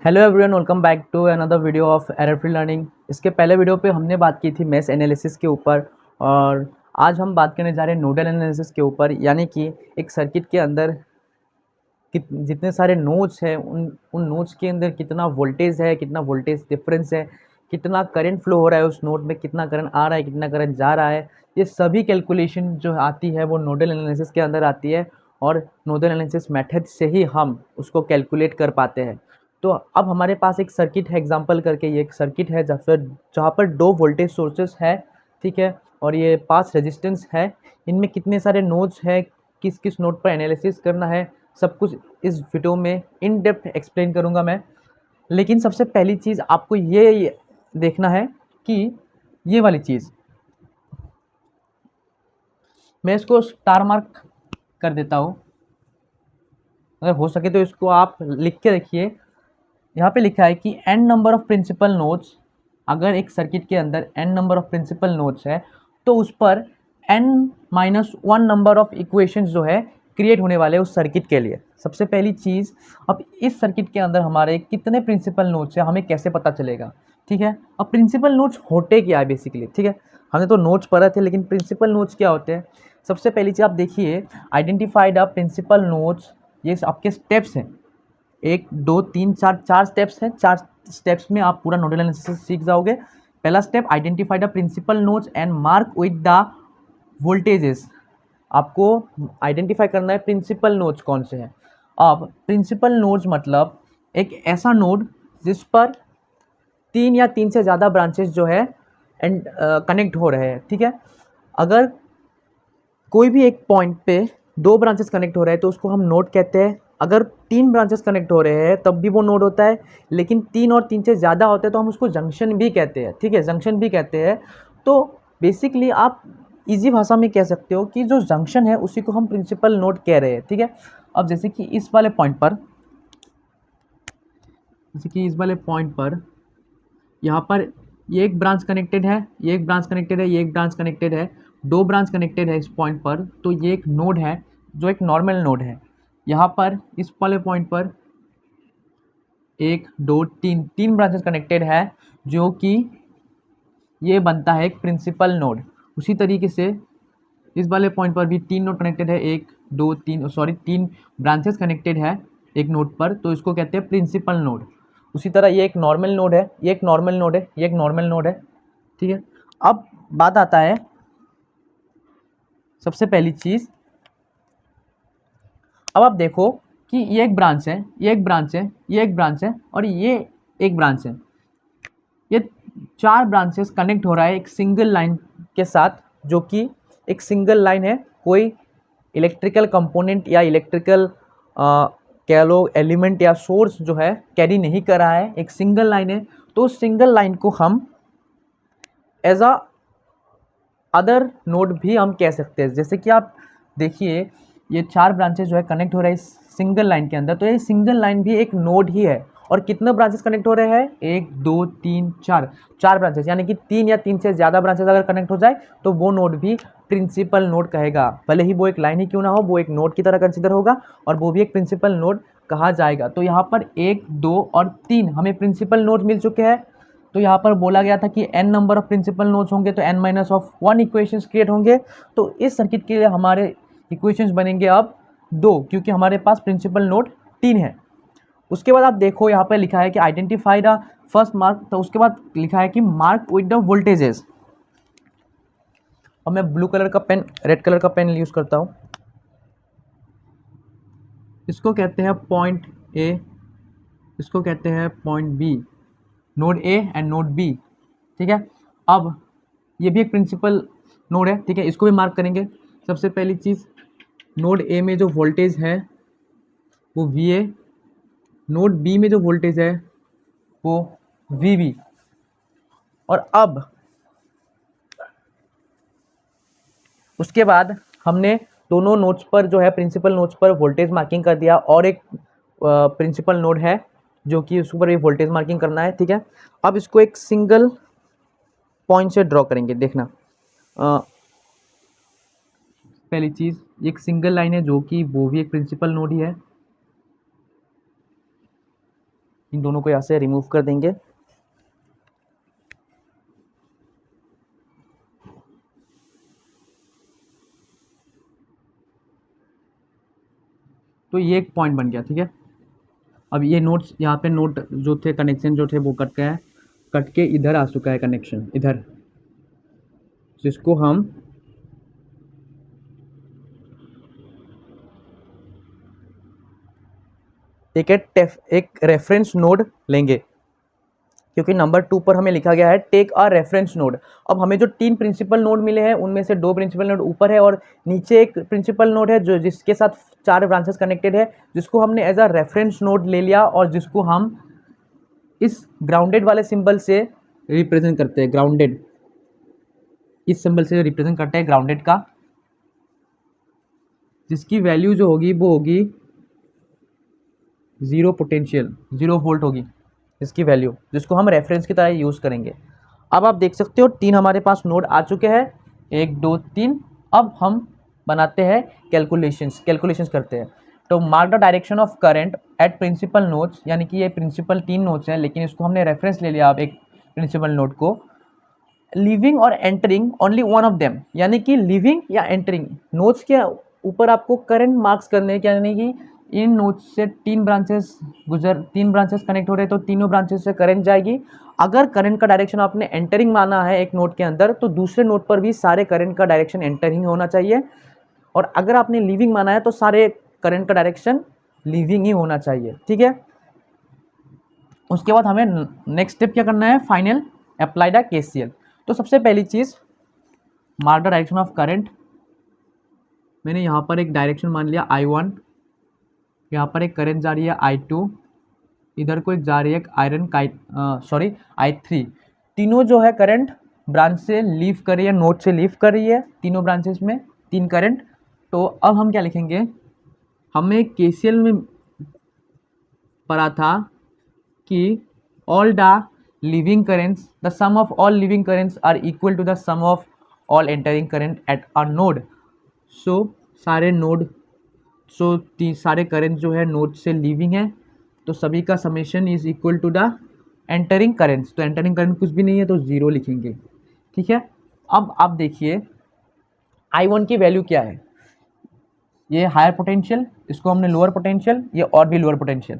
Hello everyone, welcome back to another video of error free learning. इसके पहले video पे हमने बात की थी मेश एनालिसिस के ऊपर, और आज हम बात करने जा रहे हैं नोडल एनालिसिस के ऊपर। यानी कि एक सर्किट के अंदर जितने सारे नोड्स हैं उन नोड्स के अंदर कितना वोल्टेज है, कितना वोल्टेज डिफरेंस है, कितना करंट फ्लो हो रहा है उस नोड में, कितना करंट आ रहा है, कितना करंट जा रहा है। ये सभी कैलकुलेशन जो आती है वो नोडल एनालिसिस के अंदर आती है, और नोडल एनालिसिस मेथड से ही हम उसको कैलकुलेट कर पाते हैं। तो अब हमारे पास एक सर्किट है, एग्जांपल करके ये एक सर्किट है जहाँ पर दो वोल्टेज सोर्सेस है, ठीक है, और ये 5 रेजिस्टेंस है। इनमें कितने सारे नोड्स हैं, किस किस नोड पर एनालिसिस करना है, सब कुछ इस वीडियो में इन डेप्थ एक्सप्लेन करूँगा मैं। लेकिन सबसे पहली चीज़ आपको ये देखना है कि ये वाली चीज़, मैं इसको स्टार मार्क कर देता हूँ। अगर हो सके तो इसको आप लिख के रखिए। यहाँ पे लिखा है कि n number of principal nodes, अगर एक सर्किट के अंदर n number of principal nodes है तो उस पर n-1 नंबर ऑफ इक्वेशंस जो है क्रिएट होने वाले उस सर्किट के लिए। सबसे पहली चीज़, अब इस सर्किट के अंदर हमारे कितने प्रिंसिपल नोड्स है हमें कैसे पता चलेगा, ठीक है। अब प्रिंसिपल नोड्स होते क्या है बेसिकली, ठीक है। हमने तो नोड्स पढ़े थे, लेकिन प्रिंसिपल नोड्स क्या होते हैं। सबसे पहली चीज़ आप देखिए, आइडेंटिफाइड द प्रिंसिपल नोड्स, ये आपके स्टेप्स हैं। 1 2 3 4 स्टेप्स हैं। 4 स्टेप्स में आप पूरा नोडल एनालिसिस सीख जाओगे। पहला step, identify the principal nodes and mark with the voltages. आपको आइडेंटिफाई करना है प्रिंसिपल नोड्स कौन से हैं। अब प्रिंसिपल नोड्स मतलब एक ऐसा नोड जिस पर 3 या 3 से ज़्यादा ब्रांचेस जो है एंड कनेक्ट हो रहे हैं, ठीक है। अगर कोई भी एक पॉइंट पे 2 ब्रांचेस कनेक्ट हो रहे हैं तो उसको हम नोड कहते हैं। अगर 3 ब्रांचेस कनेक्ट हो रहे हैं तब भी वो नोड होता है, लेकिन 3 और 3 से ज़्यादा होते हैं तो हम उसको जंक्शन भी कहते हैं, ठीक है, जंक्शन भी कहते हैं। तो बेसिकली आप इजी भाषा में कह सकते हो कि जो जंक्शन है उसी को हम प्रिंसिपल नोड कह रहे हैं, ठीक है। अब जैसे कि इस वाले पॉइंट पर, यहाँ पर ये एक ब्रांच कनेक्टेड है, ये एक ब्रांच कनेक्टेड है, ये एक ब्रांच कनेक्टेड है, 2 ब्रांच कनेक्टेड है इस पॉइंट पर। तो ये एक नोड है जो एक नॉर्मल नोड है। यहाँ पर इस वाले पॉइंट पर 1 2 3 3 ब्रांचेस कनेक्टेड है, जो कि ये बनता है एक प्रिंसिपल नोड। उसी तरीके से इस वाले पॉइंट पर भी 3 नोड कनेक्टेड है, 3 ब्रांचेस कनेक्टेड है एक नोड पर, तो इसको कहते हैं प्रिंसिपल नोड। उसी तरह ये एक नॉर्मल नोड है, ये एक नॉर्मल नोड है, ये एक नॉर्मल नोड है, ठीक है। अब बात आता है, सबसे पहली चीज़, अब आप देखो कि ये एक ब्रांच है, ये एक ब्रांच है, ये एक ब्रांच है, और ये एक ब्रांच है। ये 4 ब्रांचेस कनेक्ट हो रहा है एक सिंगल लाइन के साथ, जो कि एक सिंगल लाइन है। कोई इलेक्ट्रिकल कंपोनेंट या इलेक्ट्रिकल कह लो एलिमेंट या सोर्स जो है कैरी नहीं कर रहा है, एक सिंगल लाइन है। तो सिंगल लाइन को हम एज अ अदर नोड भी हम कह सकते हैं। जैसे कि आप देखिए, ये 4 ब्रांचेस जो है कनेक्ट हो रहा है इस सिंगल लाइन के अंदर, तो ये सिंगल लाइन भी एक नोड ही है। और कितने ब्रांचेस कनेक्ट हो रहे हैं, 1 2 3 4, 4 ब्रांचेस, यानी कि 3 या 3 से ज़्यादा ब्रांचेस अगर कनेक्ट हो जाए तो वो नोड भी प्रिंसिपल नोड कहेगा। भले ही वो एक लाइन ही क्यों ना हो, वो एक नोड की तरह कंसिडर होगा और वो भी एक प्रिंसिपल नोड कहा जाएगा। तो यहाँ पर 1 2 और 3 हमें प्रिंसिपल नोड मिल चुके हैं। तो यहाँ पर बोला गया था कि n number of principal nodes होंगे तो n-1 इक्वेशंस क्रिएट होंगे। तो इस सर्किट के लिए हमारे इक्वेशंस बनेंगे अब 2, क्योंकि हमारे पास प्रिंसिपल नोड 3 है। उसके बाद आप देखो यहाँ पर लिखा है कि आइडेंटिफाई द फर्स्ट मार्क, तो उसके बाद लिखा है कि मार्क विद द वोल्टेजेस। और मैं ब्लू कलर का पेन, रेड कलर का पेन यूज़ करता हूँ। इसको कहते हैं पॉइंट ए, इसको कहते हैं point B, node A and node B, ठीक है। अब ये भी एक प्रिंसिपल नोड है, ठीक है, इसको भी मार्क करेंगे। सबसे पहली चीज़, नोड ए में जो वोल्टेज है वो वी ए, नोड बी में जो वोल्टेज है वो वी बी। और अब उसके बाद हमने दोनों नोड्स पर जो है प्रिंसिपल नोड्स पर वोल्टेज मार्किंग कर दिया, और एक प्रिंसिपल नोड है जो कि उस पर भी वोल्टेज मार्किंग करना है, ठीक है। अब इसको एक सिंगल पॉइंट से ड्रॉ करेंगे, देखना। पहली चीज़, एक सिंगल लाइन है जो कि वो भी एक प्रिंसिपल नोड ही है। इन दोनों को यहाँ से रिमूव कर देंगे। तो ये एक पॉइंट बन गया, ठीक है। अब ये नोट्स यहाँ पे नोट जो थे, कनेक्शन जो थे वो कट गया है, कट के इधर आ चुका है कनेक्शन इधर, जिसको हम एक रेफरेंस नोड लेंगे, क्योंकि नंबर 2 पर हमें लिखा गया है टेक अ रेफरेंस नोड। अब हमें जो 3 प्रिंसिपल नोड मिले हैं उनमें से 2 प्रिंसिपल नोड ऊपर है और नीचे एक प्रिंसिपल नोड है जो जिसके साथ 4 ब्रांचेस कनेक्टेड है, जिसको हमने एज अ रेफरेंस नोड ले लिया और जिसको हम इस ग्राउंडेड वाले सिंबल से रिप्रेजेंट करते हैं। ग्राउंडेड, इस सिंबल से रिप्रेजेंट करते हैं ग्राउंडेड का, जिसकी वैल्यू जो होगी वो होगी 0 पोटेंशियल, 0 वोल्ट होगी इसकी वैल्यू, जिसको हम रेफरेंस की तरह यूज़ करेंगे। अब आप देख सकते हो 3 हमारे पास नोड आ चुके हैं, 1 2 3। अब हम बनाते हैं कैलकुलेशंस करते हैं। तो mark the direction of current at principal nodes, यानी कि ये प्रिंसिपल 3 नोड्स हैं, लेकिन इसको हमने रेफरेंस ले लिया अब एक प्रिंसिपल नोड को। लिविंग और entering only one of them, यानी कि लिविंग या एंटरिंग नोड्स के ऊपर आपको करंट मार्क्स करने हैं, यानी कि इन नोड्स से 3 ब्रांचेस कनेक्ट हो रहे हैं तो तीनों ब्रांचेस से करंट जाएगी। अगर करंट का डायरेक्शन आपने एंटरिंग माना है एक नोड के अंदर, तो दूसरे नोड पर भी सारे करंट का डायरेक्शन एंटरिंग होना चाहिए, और अगर आपने लिविंग माना है तो सारे करंट का डायरेक्शन लिविंग ही होना चाहिए, ठीक है। उसके बाद हमें नेक्स्ट स्टेप क्या करना है, फाइनल अप्लाई द केसीएल। तो सबसे पहली चीज़, mark the direction of current. मैंने यहाँ पर एक डायरेक्शन मान लिया I1, यहाँ पर एक करंट जा रही है I2, इधर को एक जा रही है I3। तीनों जो है करंट ब्रांच से लीव कर रही है, नोड से लीव कर रही है, तीनों ब्रांचेस में 3 करंट। तो अब हम क्या लिखेंगे, हमें केसीएल में पढ़ा था कि all the living currents, the sum of all living currents are equal to the sum of all entering current at a node. सारे करंट जो है नोड से लीविंग है, तो सभी का summation is equal to the entering currents. तो एंटरिंग करंट कुछ भी नहीं है तो 0 लिखेंगे, ठीक है। अब आप देखिए I1 की वैल्यू क्या है, ये हायर पोटेंशियल, इसको हमने लोअर पोटेंशियल, ये और भी लोअर पोटेंशियल,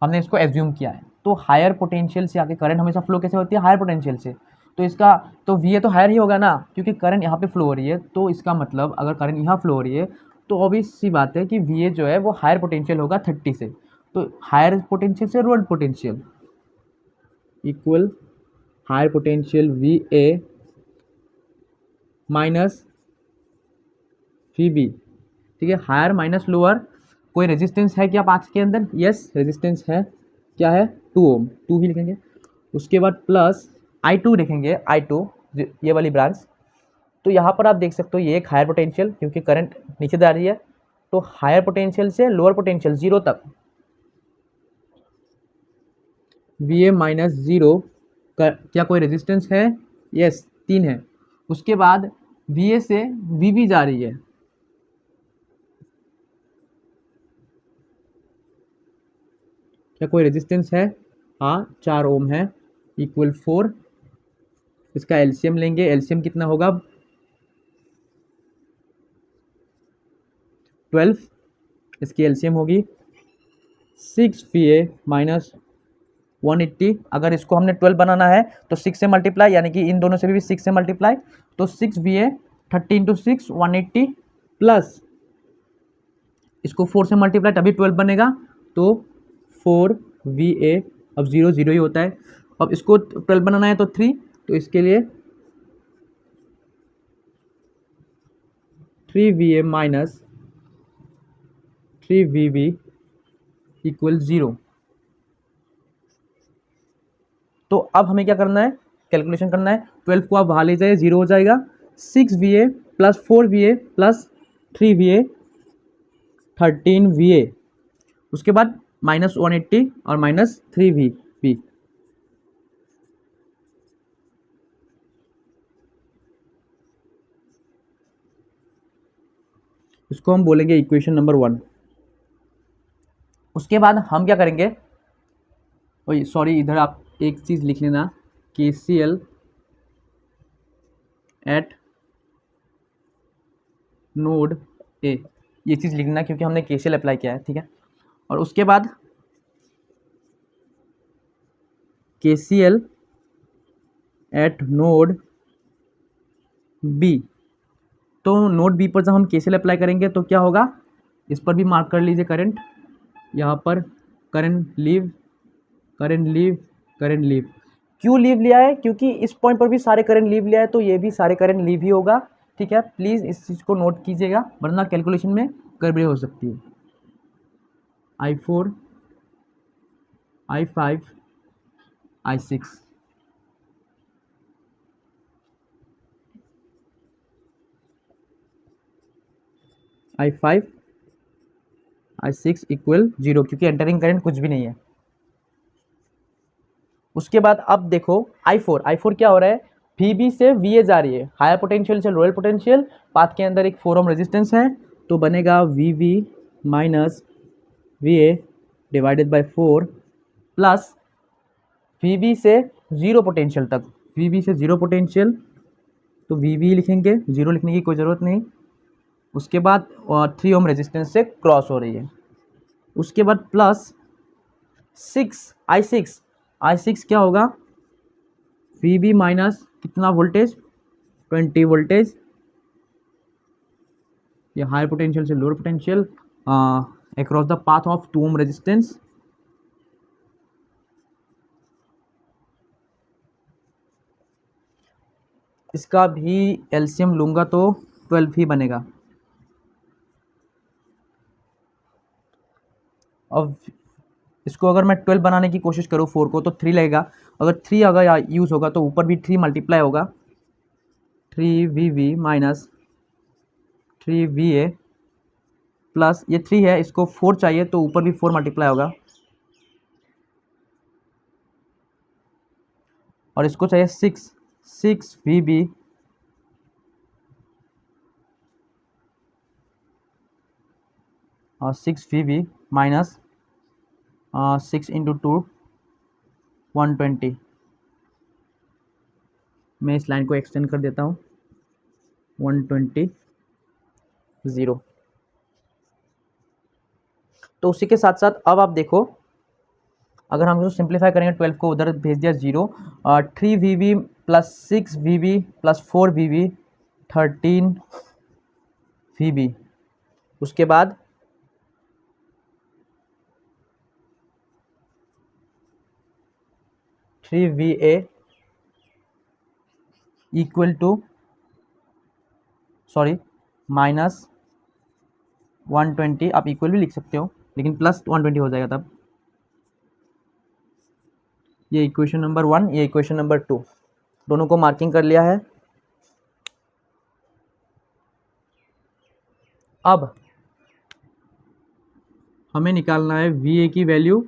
हमने इसको एज्यूम किया है। तो हायर पोटेंशियल से आके करंट हमेशा फ्लो कैसे होती है, हायर पोटेंशियल से। तो इसका तो वी ए तो हायर ही होगा ना, क्योंकि करंट यहाँ पे फ्लो हो रही है। तो इसका मतलब अगर करंट यहाँ फ्लो हो रही है तो ऑब्वियस सी बात है कि वी ए जो है वो हायर पोटेंशियल होगा 30 से। तो हायर पोटेंशियल से lower potential equal higher potential V A minus V B, ठीक है। हायर माइनस लोअर, कोई रेजिस्टेंस है क्या पाथ के अंदर, यस रेजिस्टेंस है, क्या है 2 ओम, 2 ही लिखेंगे। उसके बाद प्लस I2 लिखेंगे, I2 ये वाली ब्रांच। तो यहाँ पर आप देख सकते हो ये एक हायर पोटेंशियल, क्योंकि करंट नीचे जा रही है, तो हायर पोटेंशियल से लोअर पोटेंशियल 0 तक वी ए माइनस 0 क्या कोई रेजिस्टेंस है, यस 3 है। उसके बाद वी ए से वी बी जा रही है, क्या कोई रेजिस्टेंस है, हाँ 4 ओम है, इक्वल 4। इसका एलसीएम लेंगे, एलसीएम कितना होगा 12, इसकी एलसीएम होगी 6 वी ए माइनस 180। अगर इसको हमने 12 बनाना है तो 6 से मल्टीप्लाई, यानी कि इन दोनों से भी 6 से मल्टीप्लाई, तो 6 वी ए 30 इंटू 6 180 प्लस इसको 4 से मल्टीप्लाई तभी 12 बनेगा, तो 4 वी ए, अब 0 0 ही होता है। अब इसको 12 बनाना है तो 3, तो इसके लिए 3 V A minus 3 V B equal 0। तो अब हमें क्या करना है, कैलकुलेशन करना है। 12 को आप बाहर ले जाइए, 0 हो जाएगा। 6 we A plus 4 we A plus 3 V A 13 V A, उसके बाद माइनस 180 और माइनस 3 वी बी। इसको हम बोलेंगे इक्वेशन नंबर 1। उसके बाद हम क्या करेंगे, ओए सॉरी, इधर आप एक चीज़ लिख लेना, KCL एट नोड ए, ये चीज़ लिखना क्योंकि हमने KCL अप्लाई किया है, ठीक है। और उसके बाद KCL एट नोड बी, तो नोड बी पर जब हम KCL अप्लाई करेंगे तो क्या होगा, इस पर भी मार्क कर लीजिए करंट, यहाँ पर current leave, current leave, current leave. क्यों लीव लिया है, क्योंकि इस पॉइंट पर भी सारे करंट लीव लिया है, तो ये भी सारे करंट लीव ही होगा, ठीक है। प्लीज़ इस चीज़ को नोट कीजिएगा, वरना कैलकुलेशन में गड़बड़ी हो सकती है। I4, I5, I6, I5, I6 equal 0, क्योंकि एंटरिंग करंट कुछ भी नहीं है। उसके बाद अब देखो I4 क्या हो रहा है, VB से VA जा रही है, हायर पोटेंशियल से लोअर पोटेंशियल, पाथ के अंदर एक 4 ओम रेजिस्टेंस है, तो बनेगा VB minus VA divided by 4 plus VB से 0 पोटेंशियल तक, VB से 0 पोटेंशियल, तो VB लिखेंगे, 0 लिखने की कोई ज़रूरत नहीं। उसके बाद 3 ओम रेजिस्टेंस से क्रॉस हो रही है। उसके बाद प्लस 6 I6 क्या होगा, VB माइनस कितना वोल्टेज, 20 वोल्टेज, ये हायर पोटेंशियल से lower potential across the path of 2 ohm resistance. इसका भी एलसीएम लूँगा तो 12 ही बनेगा। अब इसको अगर मैं 12 बनाने की कोशिश करूँ 4 को, तो 3 लगेगा, अगर 3 अगर यूज़ होगा तो ऊपर भी 3 मल्टीप्लाई होगा, 3VB माइनस 3VA प्लस ये 3 है, इसको 4 चाहिए तो ऊपर भी 4 मल्टीप्लाई होगा, और इसको चाहिए 6VB और 6VB माइनस 6 इंटू 2 120। मैं इस लाइन को एक्सटेंड कर देता हूँ, 120 0। तो उसी के साथ साथ अब आप देखो, अगर हम इसको सिंप्लीफाई करेंगे, 12 को उधर भेज दिया 0, 3VB plus 6VB plus 4VB 13VB। उसके बाद VA इक्वल टू माइनस 120, आप इक्वल भी लिख सकते हो लेकिन प्लस 120 हो जाएगा तब। ये इक्वेशन नंबर 1, ये इक्वेशन नंबर 2, दोनों को मार्किंग कर लिया है। अब हमें निकालना है VA की वैल्यू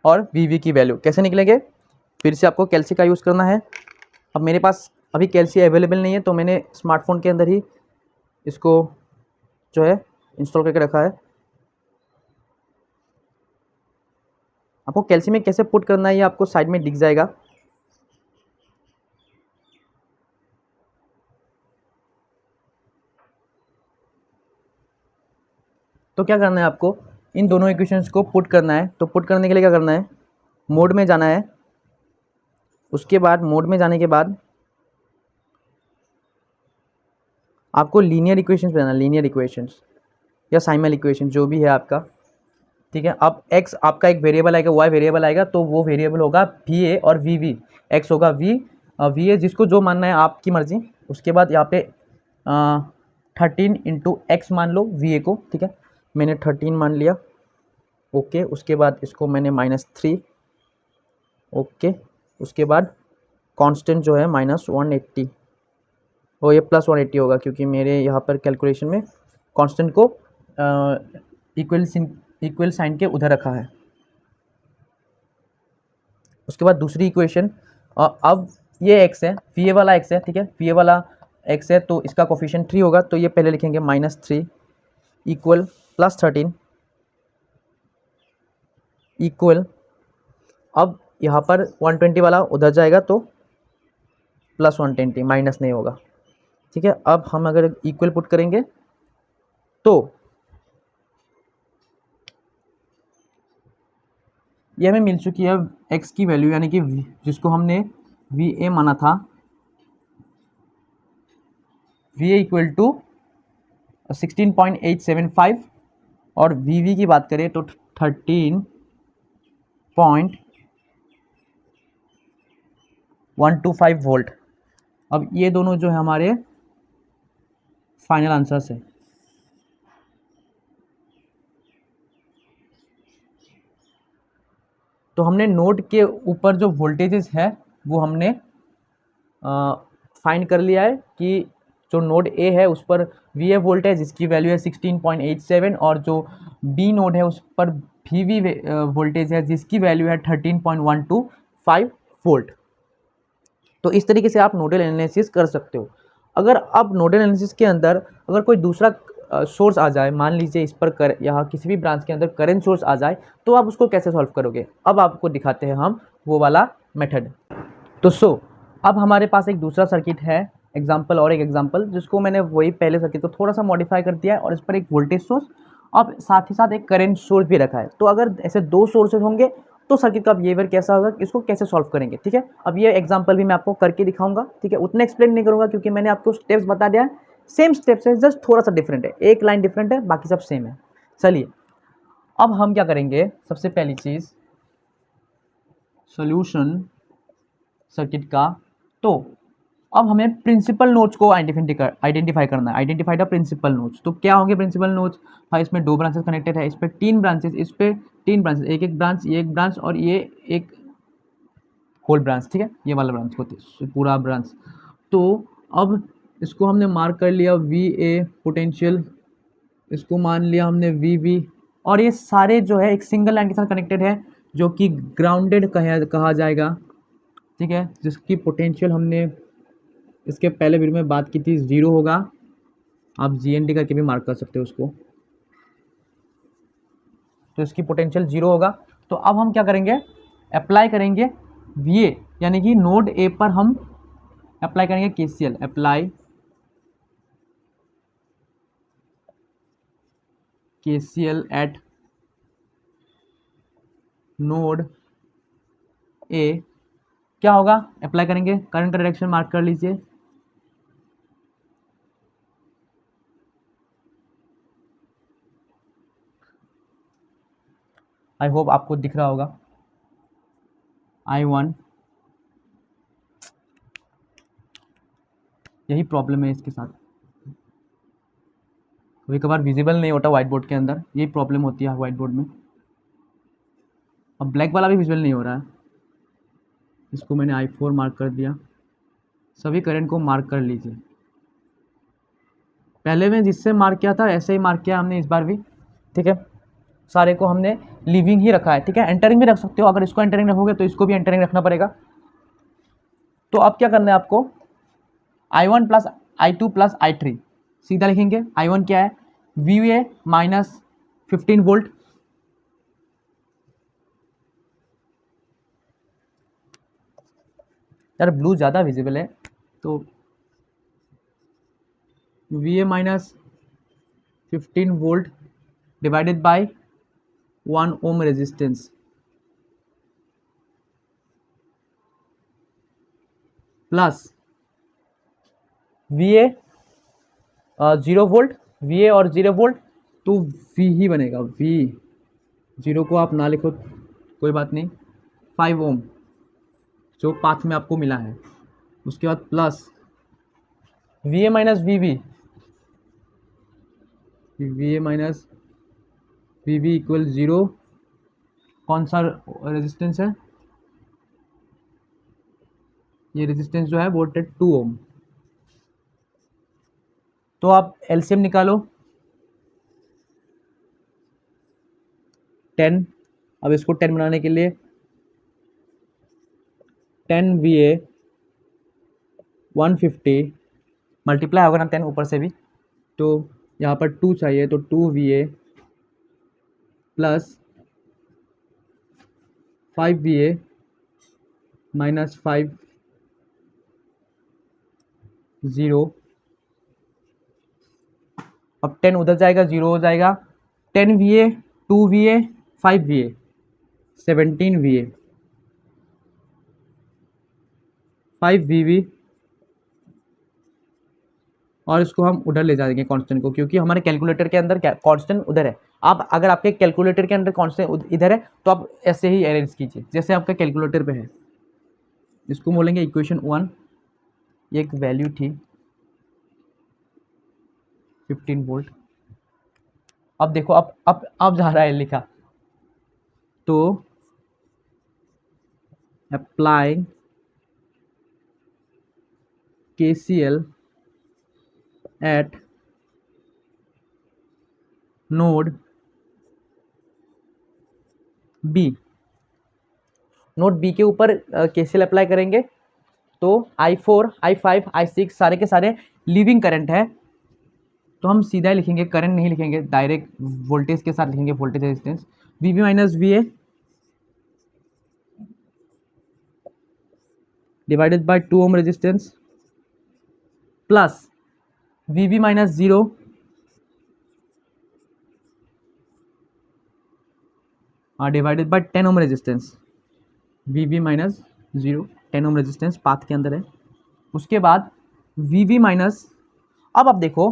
और VB की वैल्यू। कैसे निकलेंगे, फिर से आपको कैल्सी का यूज़ करना है। अब मेरे पास अभी कैल्सी अवेलेबल नहीं है, तो मैंने स्मार्टफोन के अंदर ही इसको जो है इंस्टॉल करके रखा है। आपको कैल्सी में कैसे पुट करना है ये आपको साइड में दिख जाएगा। तो क्या करना है, आपको इन दोनों इक्वेशंस को पुट करना है। तो पुट करने के लिए क्या करना है, मोड में जाना है। उसके बाद मोड में जाने के बाद आपको लीनियर इक्वेशंस बनाना, लीनियर इक्वेशंस या साइमल इक्वेशन जो भी है आपका, ठीक है। अब x आपका एक वेरिएबल आएगा, y वेरिएबल आएगा, तो वो वेरिएबल होगा VA और VB। x होगा VA, जिसको जो मानना है आपकी मर्जी। उसके बाद यहाँ पे 13 इंटू एक्स मान लो VA को, ठीक है। मैंने 13 मान लिया, ओके। उसके बाद इसको मैंने -3, ओके। उसके बाद कांस्टेंट जो है -180, और ये +180 होगा क्योंकि मेरे यहाँ पर कैलकुलेशन में कांस्टेंट को इक्वल साइन के उधर रखा है। उसके बाद दूसरी इक्वेशन, अब ये x है, VA वाला x है, ठीक है। VA वाला x है तो इसका कोफिशिएंट 3 होगा, तो ये पहले लिखेंगे -3 इक्वल +13 इक्वल, अब यहाँ पर 120 वाला उधर जाएगा तो प्लस 120, माइनस नहीं होगा, ठीक है। अब हम अगर इक्वल पुट करेंगे तो ये हमें मिल चुकी है x की वैल्यू, यानी कि जिसको हमने VA माना था, VA इक्वल टू 16.875, और VV की बात करें तो 13.125 वोल्ट। अब ये दोनों जो है हमारे फाइनल आंसर्स है। तो हमने नोड के ऊपर जो वोल्टेजेस है वो हमने फाइंड कर लिया है कि जो नोड ए है उस पर वी ए वोल्ट है जिसकी वैल्यू है 16.87, और जो बी नोड है उस पर वी वी वोल्टेज है जिसकी वैल्यू है 13.125 वोल्ट। तो इस तरीके से आप नोडल एनालिसिस कर सकते हो। अगर अब नोडल एनालिसिस के अंदर अगर कोई दूसरा सोर्स आ जाए, मान लीजिए इस पर यहाँ किसी भी ब्रांच के अंदर करंट सोर्स आ जाए, तो आप उसको कैसे सॉल्व करोगे, अब आपको दिखाते हैं हम वो वाला मेथड। तो अब हमारे पास एक दूसरा सर्किट है, एग्जाम्पल और एक एग्जाम्पल, जिसको मैंने वही पहले सर्किट को थोड़ा सा मॉडिफाई कर दिया है, और इस पर एक वोल्टेज सोर्स और साथ ही साथ एक करंट सोर्स भी रखा है। तो अगर ऐसे दो सोर्सेज होंगे तो सर्किट का बिहेवियर कैसा होगा, इसको कैसे सॉल्व करेंगे, ठीक है। अब ये एग्जाम्पल भी मैं आपको करके दिखाऊंगा, ठीक है। उतना एक्सप्लेन नहीं करूंगा क्योंकि मैंने आपको स्टेप्स बता दिया है, सेम स्टेप्स है, जस्ट थोड़ा सा डिफरेंट है, एक लाइन डिफरेंट है, बाकी सब सेम है। चलिए अब हम क्या करेंगे, सबसे पहली चीज़ सोल्यूशन सर्किट का। तो अब हमें प्रिंसिपल नोड्स को आइडेंटिफाई करना है, आइडेंटिफाई द प्रिंसिपल नोड्स। तो क्या होंगे प्रिंसिपल नोड्स, भाई इसमें दो ब्रांचेस कनेक्टेड है, इस पर तीन ब्रांचेस, इस पर तीन ब्रांचेस, एक एक ब्रांच, ये एक ब्रांच और ये एक होल ब्रांच, ठीक है, ये वाला ब्रांच होती है पूरा ब्रांच। तो अब इसको हमने मार्क कर लिया VA पोटेंशियल, इसको मान लिया हमने VB, और ये सारे जो है एक सिंगल लाइन के साथ कनेक्टेड है जो कि ग्राउंडेड कहा जाएगा, ठीक है, जिसकी पोटेंशियल हमने इसके पहले वीडियो में बात की थी, ज़ीरो होगा। आप GND करके भी मार्क कर सकते हो उसको, तो इसकी पोटेंशियल जीरो होगा। तो अब हम क्या करेंगे, अप्लाई करेंगे VA, यानी कि नोड ए पर हम अप्लाई करेंगे KCL, apply KCL at node A. क्या होगा, अप्लाई करेंगे, करंट का डायरेक्शन मार्क कर लीजिए, आई होप आपको दिख रहा होगा, I1, यही प्रॉब्लम है इसके साथ, कभी कभार विजिबल नहीं होता व्हाइट बोर्ड के अंदर, यही प्रॉब्लम होती है व्हाइट बोर्ड में। अब ब्लैक वाला भी विजुअल नहीं हो रहा है, इसको मैंने I4 मार्क कर दिया। सभी करंट को मार्क कर लीजिए, पहले में जिससे मार्क किया था ऐसे ही मार्क किया हमने इस बार भी, ठीक है। सारे को हमने लिविंग ही रखा है, ठीक है। एंटरिंग भी रख सकते हो, अगर इसको एंटरिंग रखोगे तो इसको भी एंटरिंग रखना पड़ेगा। तो अब क्या करना है आपको, I1 plus I2 plus I3 सीधा लिखेंगे। I1 क्या है, VA माइनस 15 वोल्ट, यार ब्लू ज़्यादा विजिबल है, तो VA minus 15 volt divided by 1 ohm resistance plus VA 0 volt, VA और 0 वोल्ट तो V ही बनेगा, V, जीरो को आप ना लिखो कोई बात नहीं, 5 ओम जो पाथ में आपको मिला है, उसके बाद plus VA minus VB, VA minus VB equal 0, कौन सा रेजिस्टेंस है, ये रेजिस्टेंस जो है वो 2 ओम। तो आप एलसीएम निकालो, 10, अब इसको 10 बनाने के लिए 10 VA 150 मल्टीप्लाई होगा ना 10 ऊपर से भी, तो यहाँ पर 2 चाहिए, तो 2 VA प्लस 5 VA माइनस 5 0, अब 10 उधर जाएगा, 0 हो जाएगा, 10 VA, 2 VA, 5 VA, 17 VA, 5 VB, और इसको हम उधर ले जाएंगे कांस्टेंट को, क्योंकि हमारे कैलकुलेटर के अंदर कांस्टेंट उधर है। आप अगर आपके कैलकुलेटर के अंदर कांस्टेंट इधर है तो आप ऐसे ही अरेंज कीजिए जैसे आपका कैलकुलेटर पे है। इसको बोलेंगे इक्वेशन 1। एक वैल्यू थी 15 वोल्ट। अब देखो, अब जा रहा है लिखा, तो applying KCL at node B. Node B के ऊपर KCL अप्लाई करेंगे तो I4, I5, I6 सारे के सारे लिविंग करंट है, तो हम सीधा ही लिखेंगे, करंट नहीं लिखेंगे, डायरेक्ट वोल्टेज के साथ लिखेंगे, voltage resistance VB minus VA divided by 2 ohm resistance plus VB minus 0 divided by 10 ohm resistance. VB minus 0 10 ohm resistance path के अंदर है। उसके बाद VB माइनस, अब आप देखो,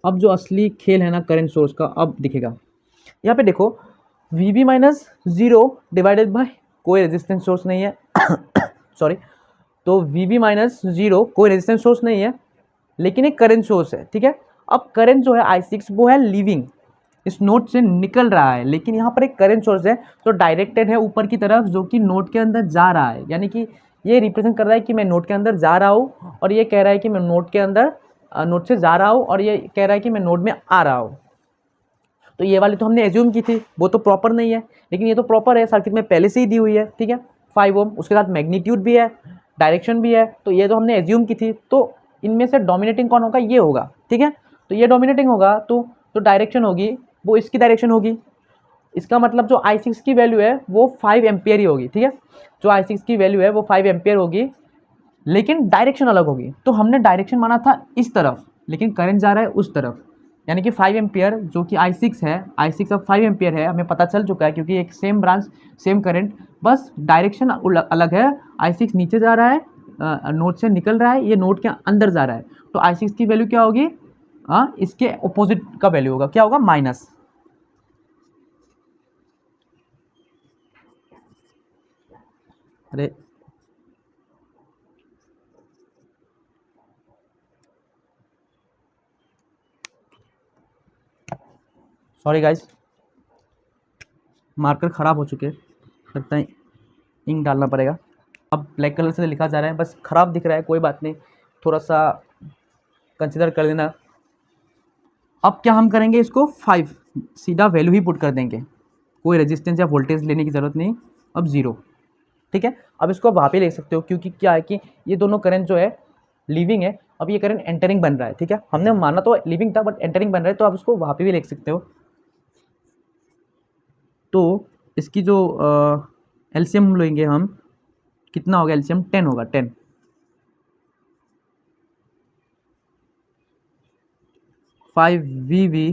अब जो असली खेल है ना करंट सोर्स का अब दिखेगा। यहाँ पे देखो VB माइनस 0 डिवाइडेड बाय कोई रेजिस्टेंस सोर्स नहीं है सॉरी, तो VB माइनस 0 कोई रेजिस्टेंस सोर्स नहीं है, लेकिन एक करंट सोर्स है, ठीक है। अब करंट जो है I6 वो है लिविंग, इस नोड से निकल रहा है, लेकिन यहाँ पर एक करंट सोर्स है तो डायरेक्टेड है ऊपर की तरफ, जो कि नोड के अंदर जा रहा है, यानी कि ये रिप्रेजेंट कर रहा है कि मैं नोड के अंदर जा रहा हूँ, और ये कह रहा है कि मैं नोड के अंदर नोड से जा रहा हूँ, और ये कह रहा है कि मैं नोड में आ रहा हूँ। तो ये वाली तो हमने एज्यूम की थी, वो तो प्रॉपर नहीं है, लेकिन ये तो प्रॉपर है, सर्किट में पहले से ही दी हुई है, ठीक है। 5 ओम, उसके साथ मैग्नीट्यूड भी है, डायरेक्शन भी है, तो ये तो हमने एज्यूम की थी। तो इनमें से डोमिनेटिंग कौन होगा, ये होगा, ठीक है। तो ये डोमिनेटिंग होगा तो डायरेक्शन होगी वो इसकी डायरेक्शन होगी। इसका मतलब जो I6 की वैल्यू है वो 5 एम्पियर ही होगी, ठीक है। जो I6 की वैल्यू है वो 5 एम्पियर होगी, लेकिन डायरेक्शन अलग होगी। तो हमने डायरेक्शन माना था इस तरफ, लेकिन करंट जा रहा है उस तरफ, यानी कि 5 एम्पियर जो कि I6 है, I6 अब 5 एम्पियर है, हमें पता चल चुका है, क्योंकि एक सेम ब्रांच सेम करंट, बस डायरेक्शन अलग है। I6 नीचे जा रहा है, नोड से निकल रहा है, ये नोड के अंदर जा रहा है, तो I6 की वैल्यू क्या होगी, इसके अपोजिट का वैल्यू होगा, क्या होगा, माइनस। अरे सॉरी गाइस, मार्कर ख़राब हो चुके हैं, लगता है इंक डालना पड़ेगा। अब ब्लैक कलर से लिखा जा रहा है, बस ख़राब दिख रहा है, कोई बात नहीं, थोड़ा सा कंसिडर कर लेना। अब क्या हम करेंगे, इसको 5 सीधा वैल्यू ही पुट कर देंगे, कोई रेजिस्टेंस या वोल्टेज लेने की ज़रूरत नहीं, अब 0, ठीक है। अब इसको आप वहाँ पे ले सकते हो, क्योंकि क्या है कि ये दोनों करंट जो है लिविंग है, अब ये करंट एंटरिंग बन रहा है, ठीक है। हमने माना तो लिविंग था बट एंटरिंग बन रहा है, तो आप इसको वहाँ पे भी लिख सकते हो। तो इसकी जो एलसीएम लेंगे हम, कितना होगा एलसीएम, 10 होगा, 10। 5 VB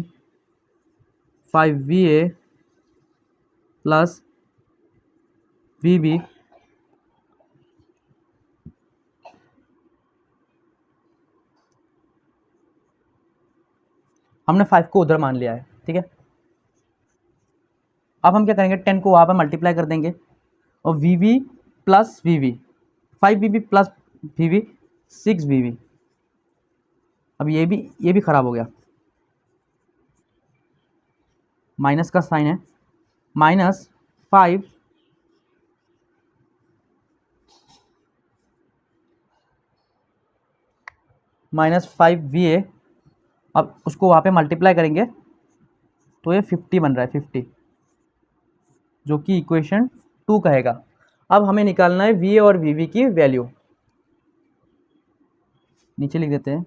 5 VA प्लस VB हमने 5 को उधर मान लिया है, ठीक है। अब हम क्या करेंगे, 10 को वहाँ पर मल्टीप्लाई कर देंगे, और VB plus VB, 5 VB plus VB 6 VB। अब ये भी ख़राब हो गया, माइनस का साइन है, माइनस 5 -5 VA, अब उसको वहाँ पे मल्टीप्लाई करेंगे तो ये 50 बन रहा है, 50, जो कि इक्वेशन 2 कहेगा। अब हमें निकालना है VA और VB की वैल्यू, नीचे लिख देते हैं,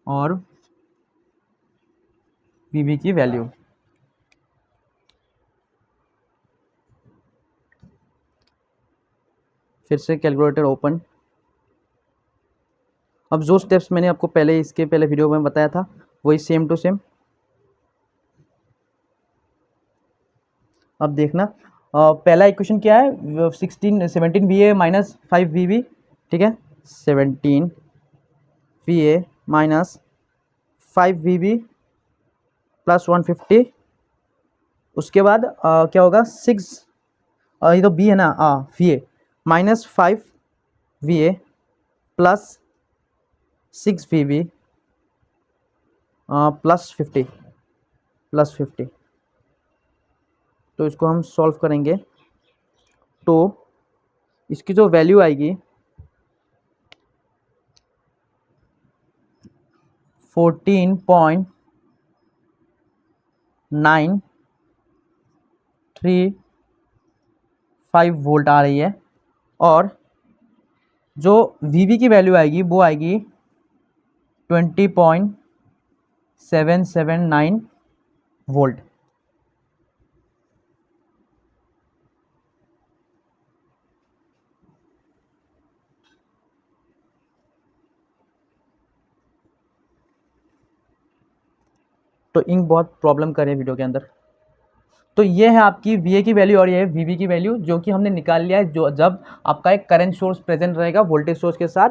और VB की वैल्यू। फिर से कैलकुलेटर ओपन। अब जो स्टेप्स मैंने आपको पहले इसके पहले वीडियो में बताया था वही सेम टू सेम। अब देखना पहला इक्वेशन क्या है, 17 V A minus 5 V B, ठीक है, 17 V A minus 5 V B plus 150। उसके बाद क्या होगा 6, ये तो बी है ना, V A minus 5 V A plus 6 V B plus 50। तो इसको हम सॉल्व करेंगे तो इसकी जो वैल्यू आएगी 14.935 वोल्ट आ रही है, और जो वीवी की वैल्यू आएगी वो आएगी 20.779 वोल्ट। तो इंक बहुत प्रॉब्लम कर रहे हैं वीडियो के अंदर। तो ये है आपकी वी ए की वैल्यू और ये है वी बी की वैल्यू, जो कि हमने निकाल लिया है। जो जब आपका एक करंट सोर्स प्रेजेंट रहेगा वोल्टेज सोर्स के साथ,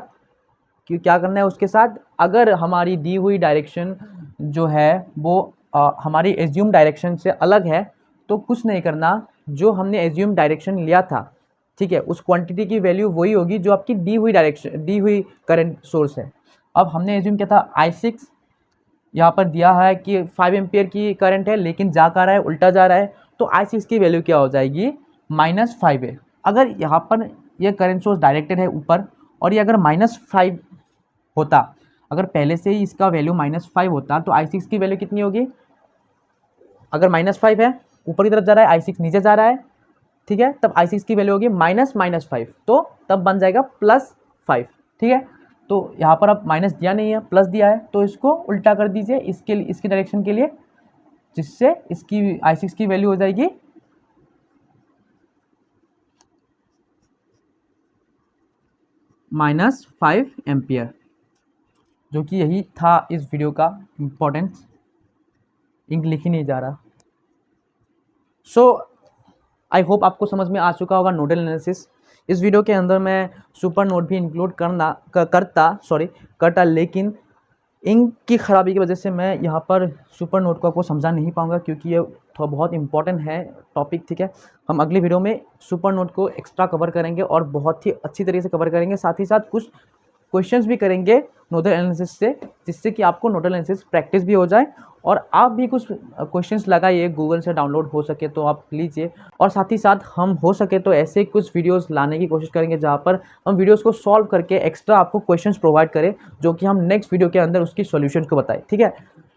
कि क्या करना है उसके साथ, अगर हमारी दी हुई डायरेक्शन जो है वो हमारी एज्यूम डायरेक्शन से अलग है तो कुछ नहीं करना, जो हमने एज्यूम डायरेक्शन लिया था, ठीक है, उस क्वांटिटी की वैल्यू वही होगी जो आपकी दी हुई डायरेक्शन, दी हुई करंट सोर्स है। अब हमने एज्यूम किया था I6, यहाँ पर दिया है कि 5 एम्पियर की करंट है, लेकिन जा कर रहा है, उल्टा जा रहा है, तो I6 की वैल्यू क्या हो जाएगी -5 है। अगर यहाँ पर यह करंट सोर्स डायरेक्टेड है ऊपर और ये अगर -5 होता, अगर पहले से ही इसका वैल्यू -5 होता तो I6 की वैल्यू कितनी होगी, अगर -5 है ऊपर की तरफ जा रहा है, I6 नीचे जा रहा है, ठीक है, तब I6 की वैल्यू होगी -5, तो तब बन जाएगा +5, ठीक है। तो यहाँ पर अब माइनस दिया नहीं है, प्लस दिया है, तो इसको उल्टा कर दीजिए इसके लिए, इसकी डायरेक्शन के लिए, जिससे इसकी I6 की वैल्यू हो जाएगी -5 एम्पियर, जो कि यही था इस वीडियो का इम्पोर्टेंस। इंक लिख ही नहीं जा रहा। सो आई होप आपको समझ में आ चुका होगा नोडल एनालिसिस। इस वीडियो के अंदर मैं सुपर नोड भी इंक्लूड करता, लेकिन इंक की ख़राबी की वजह से मैं यहाँ पर सुपर नोड को आपको समझा नहीं पाऊँगा, क्योंकि ये थोड़ा बहुत इंपॉर्टेंट है टॉपिक, ठीक है। हम अगली वीडियो में सुपर नोड को एक्स्ट्रा कवर करेंगे और बहुत ही अच्छी तरीके से कवर करेंगे, साथ ही साथ कुछ क्वेश्चंस भी करेंगे नोडल एनालिसिस से, जिससे कि आपको नोडल एनालिसिस प्रैक्टिस भी हो जाए और आप भी कुछ क्वेश्चंस लगाइए, गूगल से डाउनलोड हो सके तो आप लीजिए। और साथ ही साथ हम हो सके तो ऐसे कुछ वीडियोस लाने की कोशिश करेंगे जहां पर हम वीडियोस को सॉल्व करके एक्स्ट्रा आपको क्वेश्चंस प्रोवाइड करें, जो कि हम नेक्स्ट वीडियो के अंदर उसकी सॉल्यूशन को बताएं, ठीक है।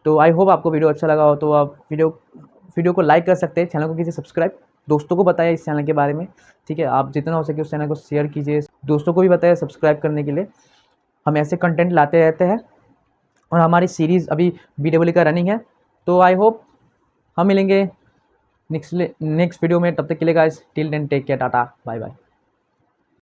तो आई होप आपको वीडियो अच्छा लगा हो, तो आप वीडियो को लाइक कर सकते हैं, चैनल को कीजिए सब्सक्राइब, दोस्तों को बताइए इस चैनल के बारे में, ठीक है। आप जितना हो सके उस चैनल को शेयर कीजिए, दोस्तों को भी बताइए सब्सक्राइब करने के लिए। हम ऐसे कंटेंट लाते रहते हैं और हमारी सीरीज़ अभी BEE का रनिंग है। तो आई होप हम मिलेंगे नेक्स्ट वीडियो में, तब तक के लिए guys, till then take care, tata bye bye.